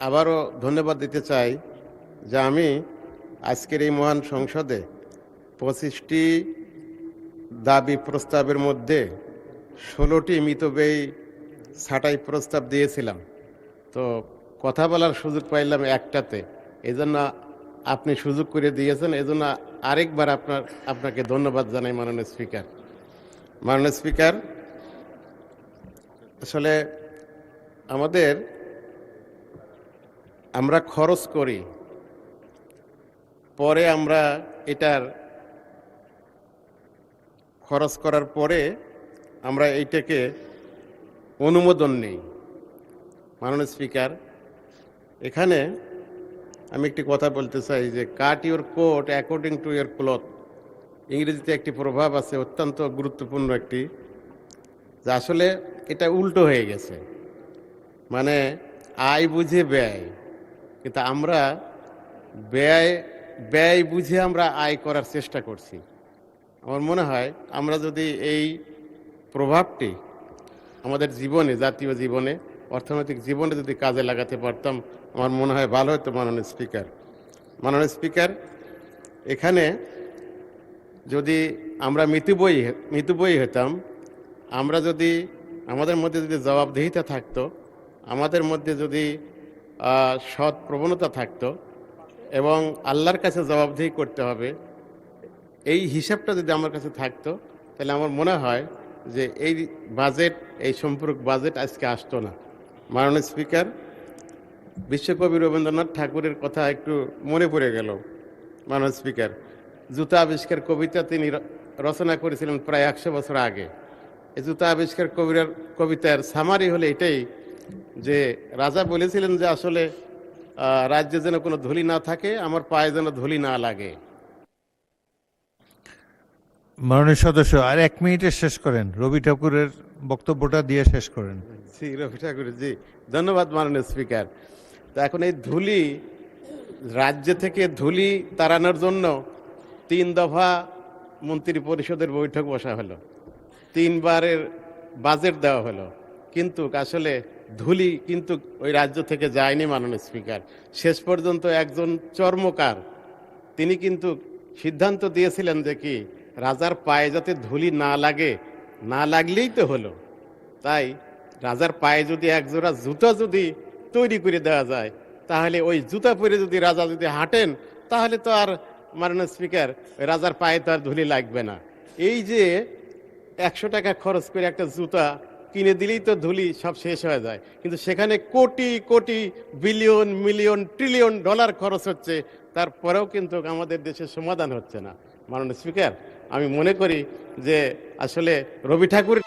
আবারও ধন্যবাদ দিতে চাই যে আমি আজকের এই মহান সংসদে 25টি দাবি প্রস্তাবের মধ্যে 16টি মিতব্যয়ী ছাঁটাই প্রস্তাব দিয়েছিলাম। তো কথা বলার সুযোগ পাইলাম একটাতে, এজন্য আপনি সুযোগ করে দিয়েছেন, এজন্য আরেকবার আপনাকে ধন্যবাদ জানাই মাননীয় স্পিকার। মাননীয় স্পিকার, আসলে আমরা খরচ করি, পরে আমরা এটার খরচ করার পরে আমরা এইটাকে অনুমোদন নেই। মাননীয় স্পিকার, এখানে আমি একটি কথা বলতে চাই যে cut your coat according to your cloth, ইংরেজিতে একটি প্রভাব আছে, অত্যন্ত গুরুত্বপূর্ণ একটি, যে আসলে এটা উল্টো হয়ে গেছে, মানে আয় বুঝে ব্যয়, কিন্তু আমরা ব্যয় বুঝে আমরা আয় করার চেষ্টা করছি। আমার মনে হয় আমরা যদি এই প্রভাবটি আমাদের জীবনে, জাতীয় জীবনে, অর্থনৈতিক জীবনে যদি কাজে লাগাতে পারতাম, আমার মনে হয় ভালো হতো। মাননীয় মাননীয় স্পিকার, এখানে যদি আমরা মিতব্যয়ী হতাম, আমরা যদি আমাদের মধ্যে যদি জবাবদিহিতা থাকতো, আমাদের মধ্যে যদি সৎ প্রবণতা থাকতো এবং আল্লাহর কাছে জবাবদিহি করতে হবে, এই হিসাবটা যদি আমার কাছে থাকতো, তাহলে আমার মনে হয় যে এই সম্পূরক বাজেট আজকে আসতো না। মাননীয় স্পিকার, বিশ্বকবি রবীন্দ্রনাথ ঠাকুরের কথা একটু মনে পড়ে গেল। মাননীয় স্পিকার, জুতা আবিষ্কার কবিতা তিনি রচনা করেছিলেন প্রায় 100 বছর আগে। এই জুতা আবিষ্কার কবিতার সামারি হলে এটাই যে রাজা বলেছিলেন যে আসলে রাজ্যে যেন কোনো ধুলি না থাকে, আমার পায়ে যেন ধুলি না লাগে। মাননীয় সদস্য, আর 1 মিনিটে শেষ করেন, রবি ঠাকুরের বক্তব্যটা দিয়ে শেষ করেন। জি, রবি ঠাকুর জি, ধন্যবাদ মাননীয় স্পিকার। তো এখন এই ধুলি, রাজ্য থেকে ধুলি তাড়ানোর জন্য 3 দফা মন্ত্রী পরিষদের বৈঠক বসা হলো, 3 বারের বাজেট দেওয়া হলো, কিন্তু আসলে ধুলি কিন্তু ওই রাজ্য থেকে যায়নি। মাননীয় স্পিকার, শেষ পর্যন্ত একজন চর্মকার তিনি কিন্তু সিদ্ধান্ত দিয়েছিলেন যে কি রাজার পায়ে যাতে ধুলি না লাগে, না লাগলেই তো হলো, তাই রাজার পায়ে যদি একজোড়া জুতা যদি তৈরি করে দেওয়া যায়, তাহলে ওই জুতা পরে যদি রাজা যদি হাঁটেন, তাহলে তো আর মাননীয় স্পিকার রাজার পায়ে তো আর ধুলি লাগবে না। এই যে 100 টাকা খরচ করে একটা জুতা কিনে দিলেই তো ধুলি সব শেষ হয়ে যায়, কিন্তু সেখানে crore crore billion million trillion dollar খরচ হচ্ছে, তারপরেও কিন্তু আমাদের দেশের সমাধান হচ্ছে না। মাননীয় স্পিকার, আমি মনে করি যে আসলে রবি ঠাকুর